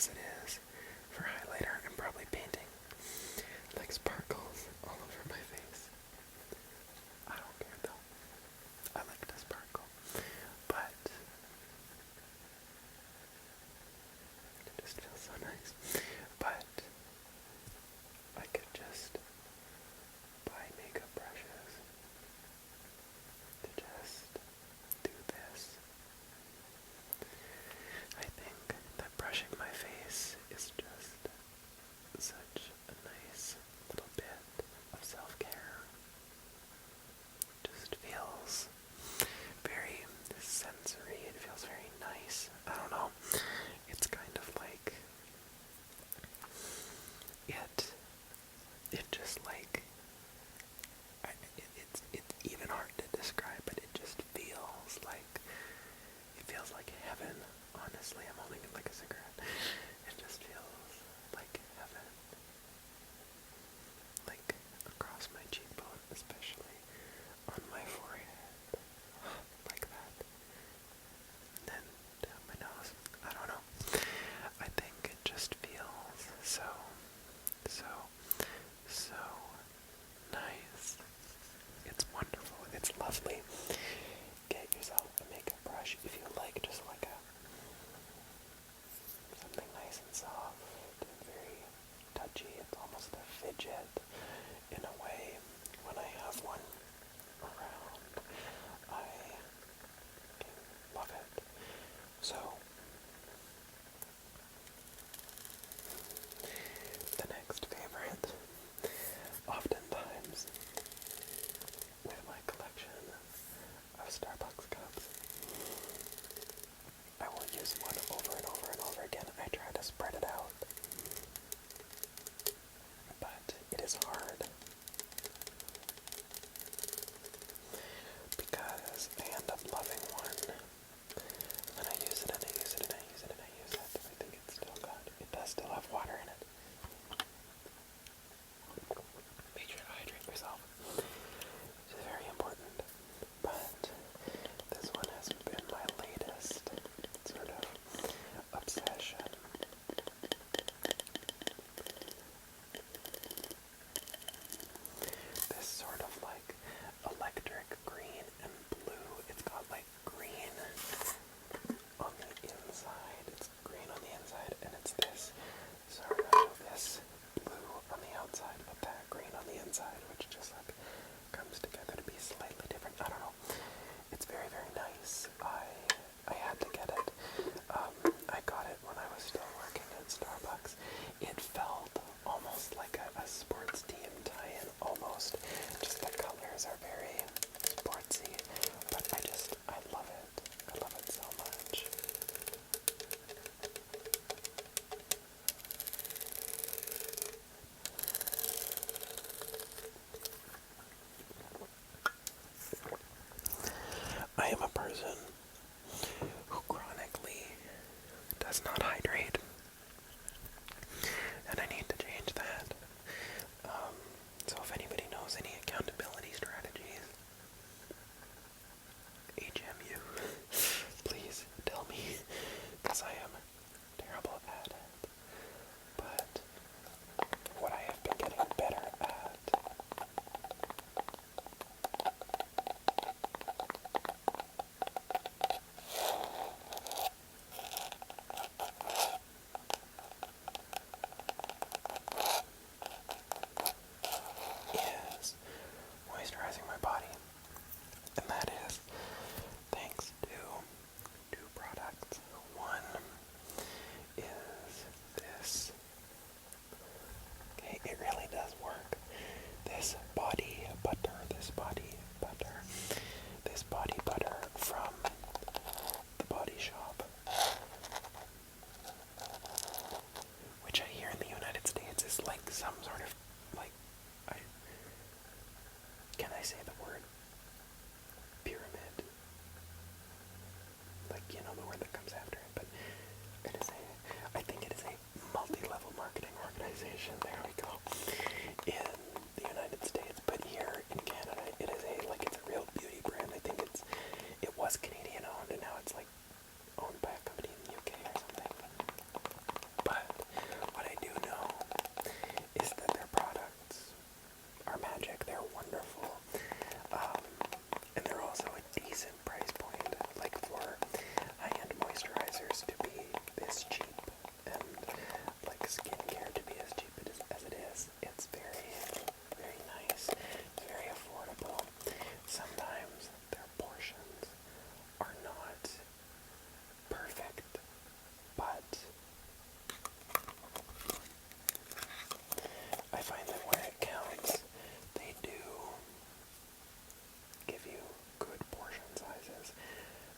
as it is for highlighter. I'm probably painting like sparkles all over my face. I don't care though. I like to sparkle. But it just feels so nice. But I could just buy makeup brushes to just do this. I think that brushing my face is just such a nice little bit of self-care. Just feels very sensory. It feels very nice. I don't know. It's kind of like it just like it's even hard to describe, but it just feels like heaven. Honestly, I'm holding it like a cigarette. It just feels like heaven. Like across my cheekbone, especially on my forehead. Like that. And then down my nose. I don't know. I think it just feels so nice. It's wonderful. It's lovely. Get yourself a makeup brush if you like, just like something nice and soft and very touchy. It's almost a fidget in a way. When I have one around, I love it. So the next favorite, oftentimes with my collection of Starbucks cups, I will use one over and over and over again. I try to spread it out, but it is hard because I end up loving one, and I use it and I use it and I use it and I use it. I think it's still good. It does still have water in it. Make sure to hydrate yourself. Which is very important. But this one has been my latest sort of obsession. This sort of like electric green and blue. It's got like green on the inside. It's green on the inside, and it's this sort of this blue on the outside, but that green on the inside, which just like comes together to be slightly different. I don't know. It's very, very nice. I had to get it. I got it when I was still working at Starbucks. It felt almost like a sports team tie-in, almost. Just the colors are very sportsy, but I love it. I love it so much. I am a person who chronically does not hydrate, and I need to change that. So if anybody knows any accountability strategies, HMU, please tell me, because I am terrible at it. But what I have been getting better at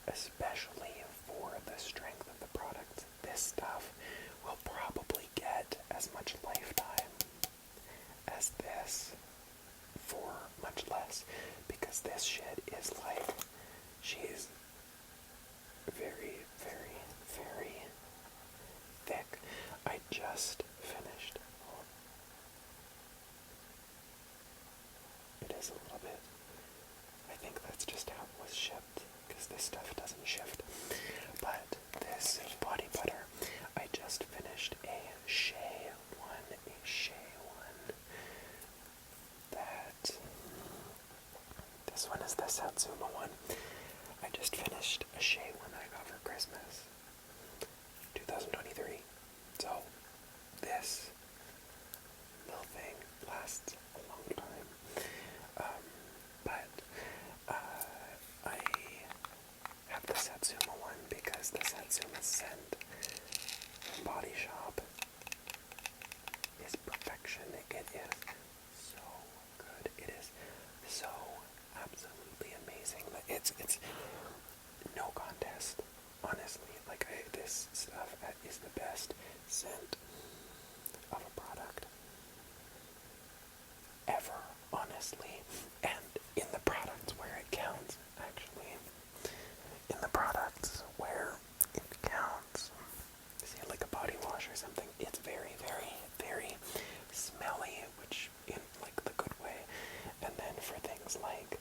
especially for the strength of the product, this stuff will probably get as much lifetime as this for much less, because this shit is like, she's very, very, very thick. I just finished. It is a little bit. I think that's just how it was shipped, because this stuff doesn't shift. But this body butter, I just finished a Shea one, that, this one is the Satsuma one. I just finished a Shea one I got for Christmas, 2023. So, this little thing lasts a long time. I have the Satsuma one because the Satsuma scent from Body Shop is perfection. It is so good. It is so absolutely amazing. It's no contest, honestly. Like, this stuff is the best scent of a product ever, honestly. And in the products where it counts, actually, in the products where it counts, say like a body wash or something, it's very, very, very smelly, which in like the good way. And then for things like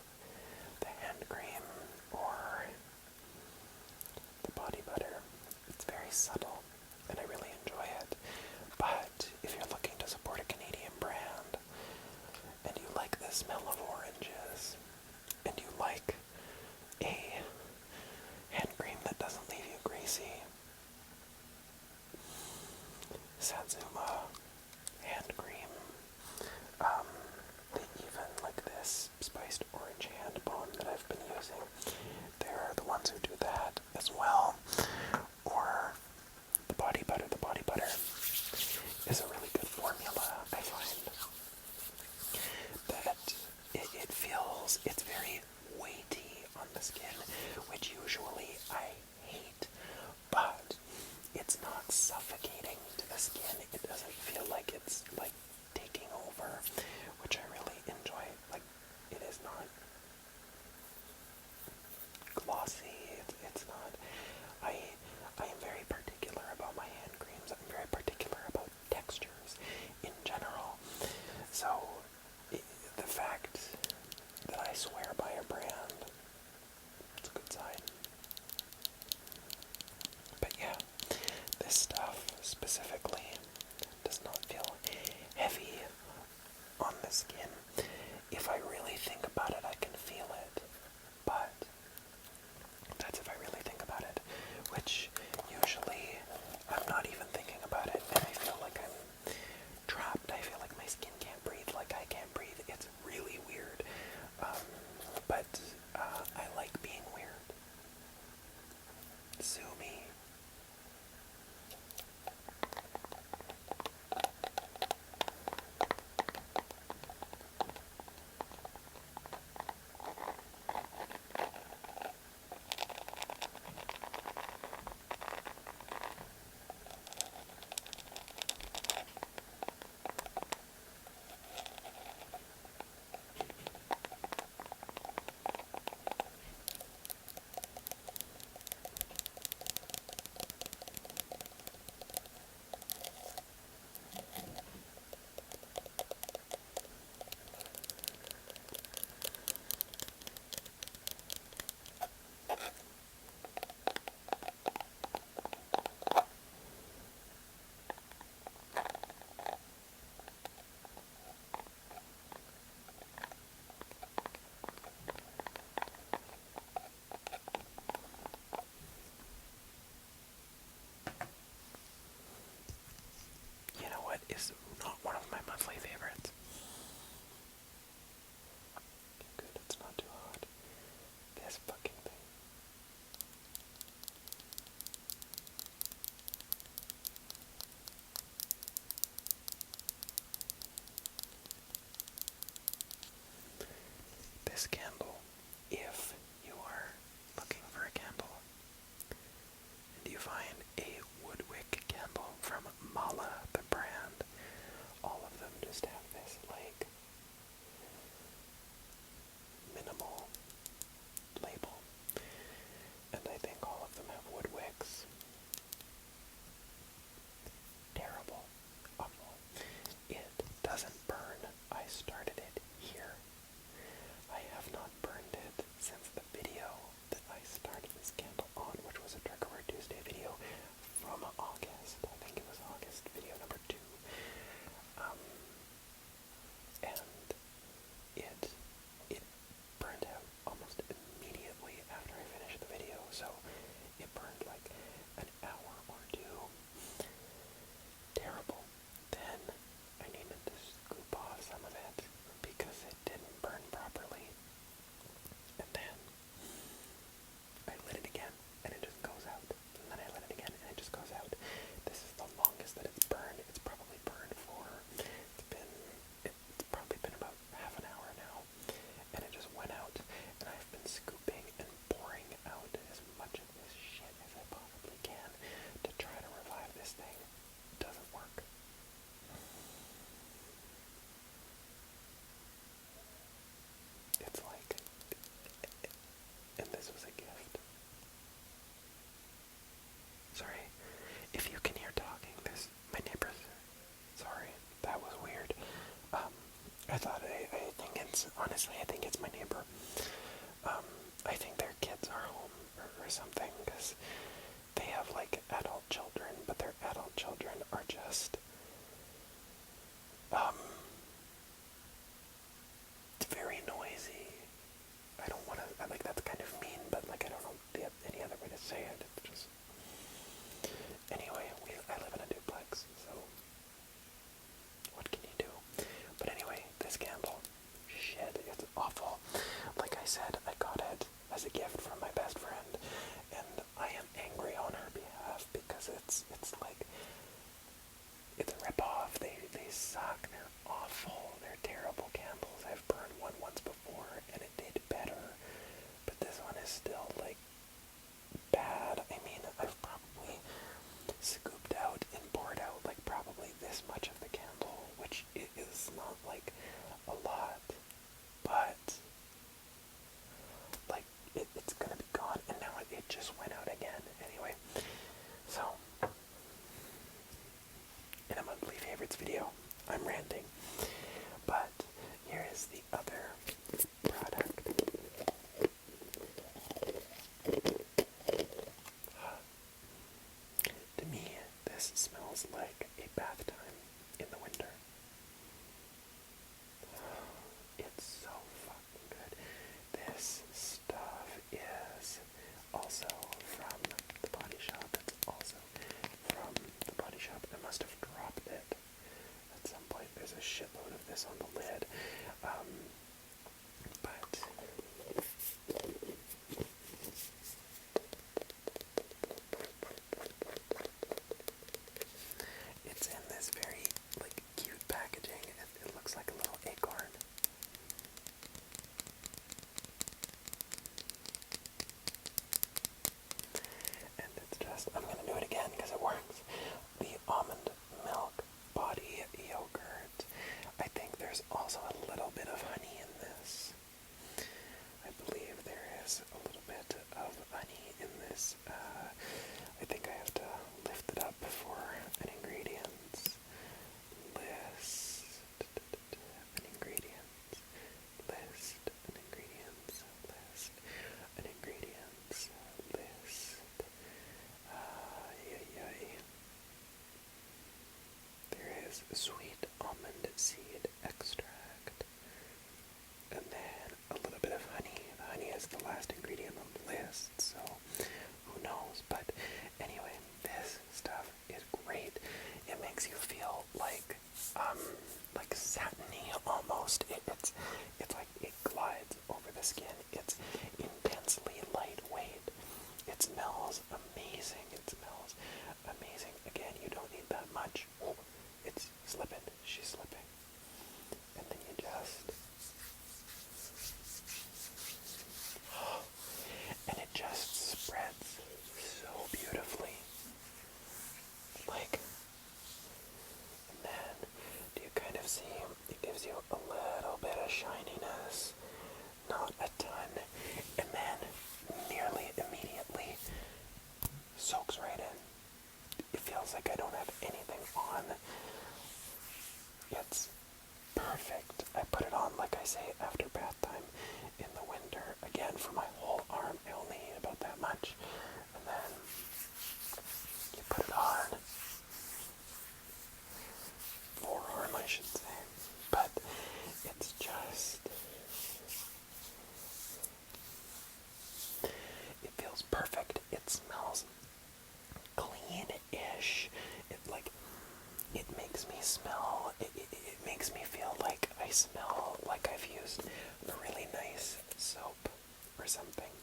the hand cream or the body butter, it's very subtle, and I really enjoy it. But if you're looking to support a Canadian brand, and you like the smell of oranges, and you like a hand cream that doesn't leave you greasy, Satsuma hand cream, even like this spiced orange hand balm that I've been using, they're the ones who do that as well. Or the body butter. The body butter is a really good formula, I find. That it feels, it's very weighty on the skin, which usually I hate, but it's not suffocating to the skin. It doesn't feel like it's like taking over, which I really enjoy. Like, it is not glossy. It's not. I am very particular about my hand creams. I'm very particular about textures in general. So the fact that I swear by a brand, it's a good sign. But yeah, this stuff specifically does not feel heavy on the skin. If I really think about it, I can feel it. But that's if I really think about it, which usually I'm not even thinking about it, and I feel like I'm trapped. I feel like my skin can't breathe like I can't breathe. It's really weird. But I like being weird. Sue me. Is not one of my monthly favorites. Good, it's not too hot. This fucking thing. This candle, if you are looking for a candle or something, because they have like adult children, but their adult children are just very noisy. I don't want to, like, that's kind of mean, but like I don't know any other way to say it. It's just, anyway, I live in a duplex, so what can you do? But anyway, this candle, shit, it's awful. Like I said, I got it as a gift from my best friend, and I am angry on her behalf because it's like, it's a ripoff. They suck. They're awful. They're terrible candles. I've burned one once before and it did better, but this one is still like bad. I mean, I've probably scooped out and poured out like probably this much of the candle, which is not like a lot, but like it's gonna be gone, and now it just went out again. Anyway, so in a monthly favorites video, I'm ranting, but here is the other product. To me, this smells like a bath time in the winter. It's so fucking good. This stuff is also from the Body Shop. It's also from the Body Shop. I must have dropped it at some point. There's a shitload of this on the lid. But it's in this very like cute packaging. It looks like a little acorn. And it's just, I'm gonna do it again because it works. The almond milk body yogurt. I think there's also a little bit of honey in this. I believe there is a little bit of honey in this. I think I have to lift it up for an ingredients list. An ingredients list. An ingredients list. An ingredients list. There is sweet almond seed extract, and then a little bit of honey. The honey is the last ingredient on the list, so who knows? But anyway, this stuff is great. It makes you feel like satiny almost. It's like it glides over the skin. It's intensely lightweight. It smells amazing. It smells amazing. Again, you don't need that much. It's slipping. She's slipping. And then you just... and it just spreads so beautifully. Like... and then, do you kind of see... it gives you a little bit of shininess. Not a ton. And then, nearly immediately, soaks right in. It feels like I don't have anything on. It's perfect. I put it on, like I say, after bath time in the winter. Again, for my whole arm, I only need about that much. And then you put it on. Forearm, I should say. But it's just... it feels perfect. It smells clean-ish. It makes me smell, it makes me feel like I smell like I've used a really nice soap or something.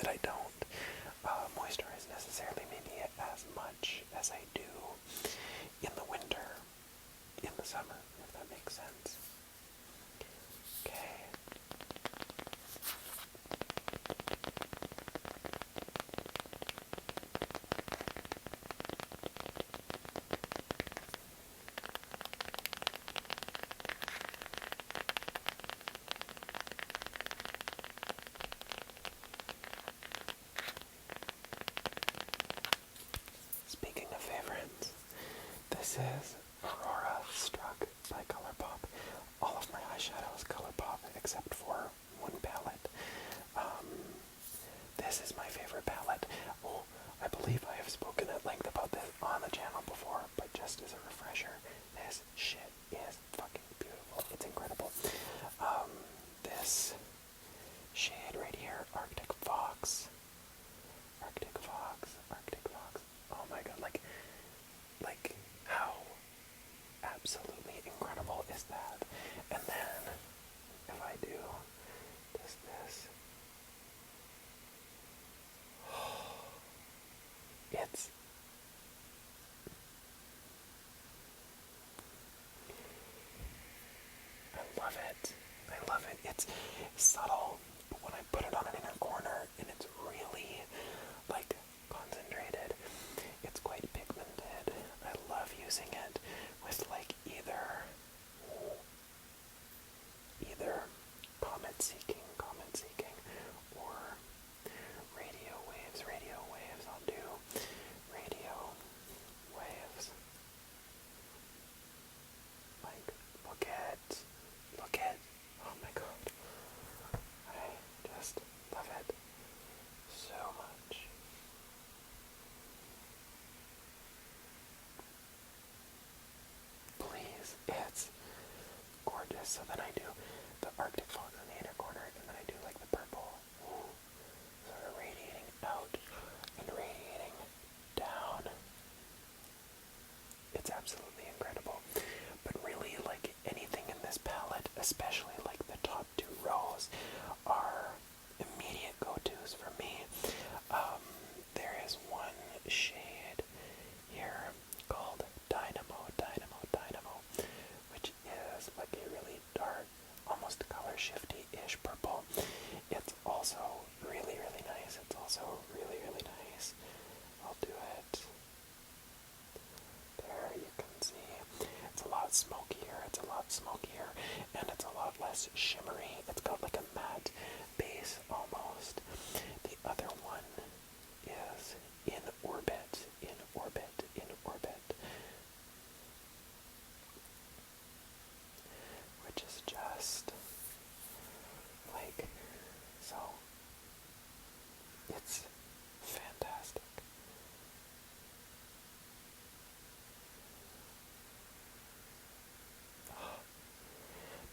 that I don't moisturize necessarily maybe as much as I do in the winter, in the summer, if that makes sense. Okay. Speaking of favorites, this is Aurora Struck by ColourPop. All of my eyeshadows ColourPop except for one palette. This is my favorite palette. Oh, I believe I have spoken at length about this on the channel before, but just as a refresher, this shit is fucking beautiful. It's incredible. This shade right here, Arctic Fox. Oh my god, like how absolutely incredible is that? And then, if I do this, it's I love it. It's subtle, but when I put it on an inner corner and it's really like concentrated, it's quite pigmented. I love using it with like either comet seeking or radio waves. I'll do radio waves. Like, look at, oh my god. I just love it so much. Please, it's gorgeous. So then I do the Arctic Fox in the inner corner, and then I do like the purple, sort of radiating out and radiating down. It's absolutely incredible. But really, like anything in this palette, especially like the top two rows, are immediate go-tos for me. There is one shade here called Dynamo, which is like a really dark, almost color shifty-ish purple. It's also really nice. Really nice. I'll do it. There, you can see. It's a lot smokier, and it's a lot less shimmery. It's got like a matte base almost. The other one is in orbit, which is just like, so it's fantastic.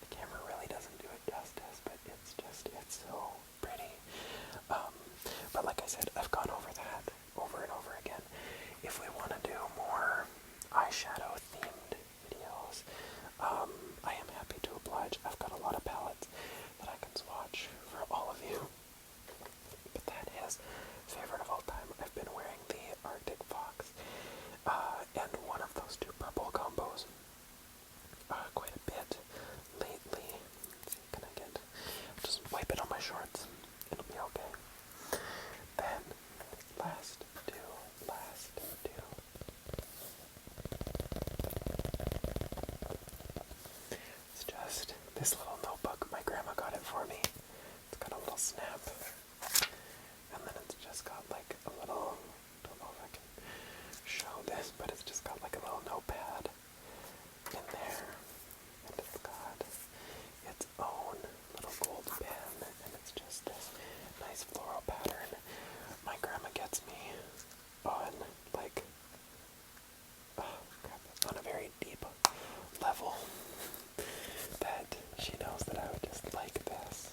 The camera really doesn't do it justice, but it's so pretty. But like I said, I've gone over that over and over again. If we want to do more eyeshadow themed videos, I am happy to oblige. I've got a lot of palettes that I can swatch for all of you. But that is favorite of all time. I've been wearing the Arctic Fox and one of those two purple combos quite a bit lately. Let's see, can I just wipe it on my shorts? It'll be okay. Then, last two. It's just this little notebook. My grandma got it for me. It's got a little snap. And then it's just got like a little, don't know if I can show this, but it's just got like a little notepad in there. And it's got its own little gold pen, and it's just this nice floral pattern. My grandma gets me on like, on a very deep level that she knows that I would just like this.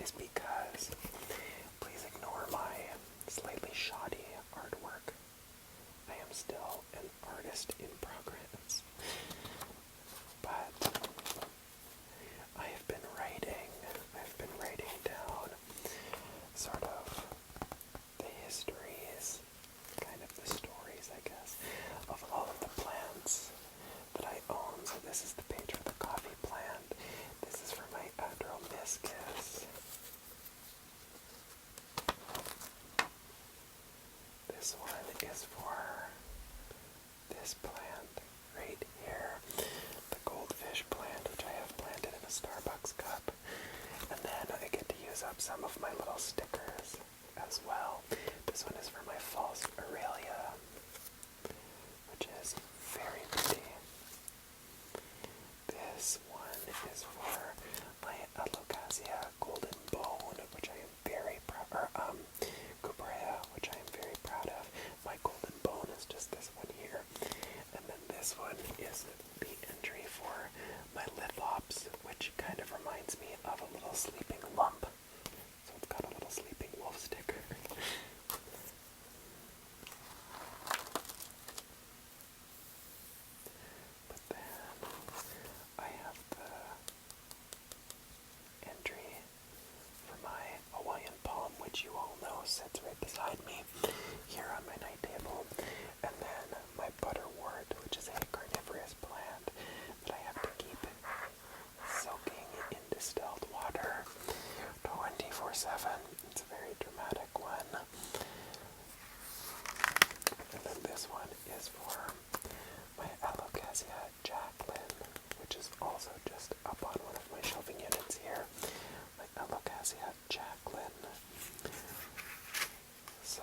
is because, please ignore my slightly shoddy artwork. I am still an artist in progress. But I've been writing down sort of the histories, kind of the stories, I guess, of all of the plants that I own. So this is the page for the coffee plant. This is for my Adromyscus. This one is for this plant right here, the goldfish plant, which I have planted in a Starbucks cup. And then I get to use up some of my little stickers as well. This one is for my false Aurelia, which is very pretty. This one is for my Alocasia golden bone, which I am very proud, or Cuprea, which I am very proud of. My golden bone is just this one here. And then this one is the entry for my Lithops, which kind of reminds me of a little sleeping lump. So it's got a little sleeping wolf sticker. But then I have the entry for my Hawaiian palm, which you all know sits right beside me here on my night table. And then my butterwort, which is a carnivorous plant that I have to keep soaking in distilled water 24/7. It's a very dramatic one. And then this one is for my Alocasia Jacqueline, which is also just up on one of my shelving units here. My Alocasia Jacqueline. So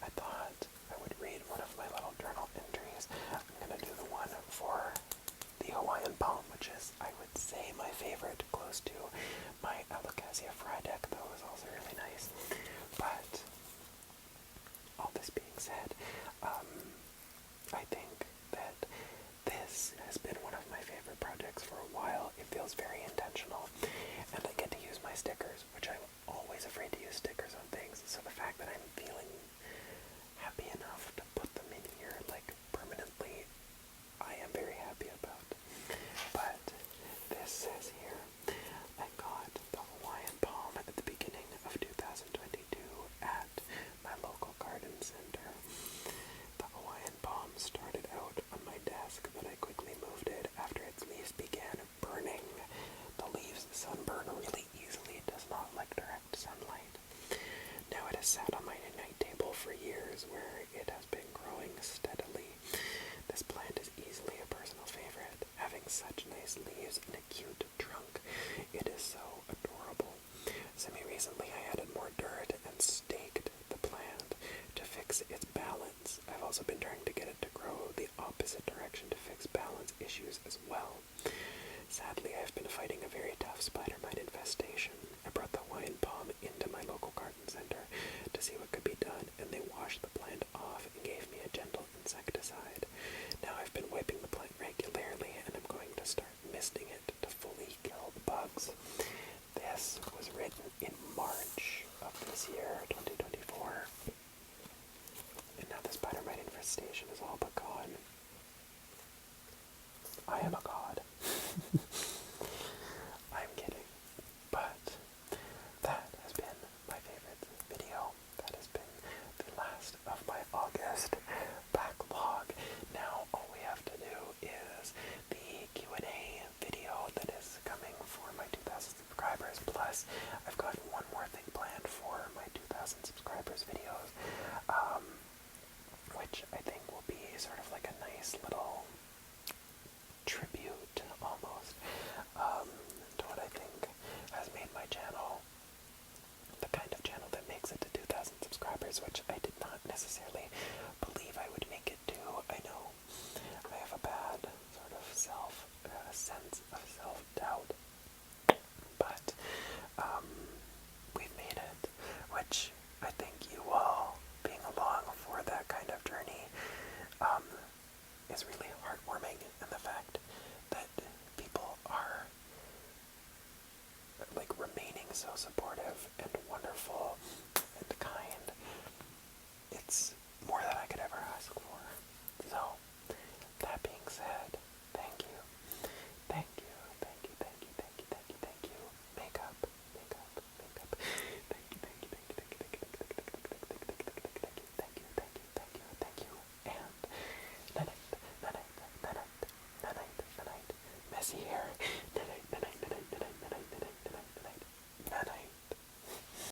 I thought I would read one of my little journal entries. I'm going to do the one for the Hawaiian palm, which is, I would say, my favorite, close to my Alocasia Frydek, though it was also really nice. But all this being said, I think that this has been one of my favorite projects for a while. It feels very intentional, and I get to use my stickers, which I'm always afraid to use stickers on things, so the fact that I'm feeling happy enough to put them in here, like, permanently, I am very happy about. But this says here, I got the Hawaiian palm at the beginning of 2022 at my local garden center. The Hawaiian palm started out on my desk, but I quickly moved it after its leaves began burning. The leaves sunburn really easily. It does not like direct sunlight. Now it has sat on my night table for years, where it has been growing steadily. This plant is easily a personal favorite, having such nice leaves and a cute trunk. It is so adorable. Semi-recently I added more dirt and staked the plant to fix its balance. I've also been trying to get it to grow the opposite direction to fix balance issues as well. Sadly, I've been fighting a very tough spider mite infestation. I brought the Hawaiian palm into my local garden center to see what could be done, and they washed the plant off and gave me a gentle insecticide. Now I've been wiping the plant regularly, and I'm going to start misting it to fully kill the bugs. This was written in March of this year, 2024. And now the spider mite infestation is all but gone. I am a god. I'm kidding. But that has been my favorite video. That has been the last of my August backlog. Now all we have to do is the Q&A video that is coming for my 2,000 subscribers. Plus, I've got one more thing planned for my 2,000 subscribers videos, which I think will be sort of like a nice little tribute see here that I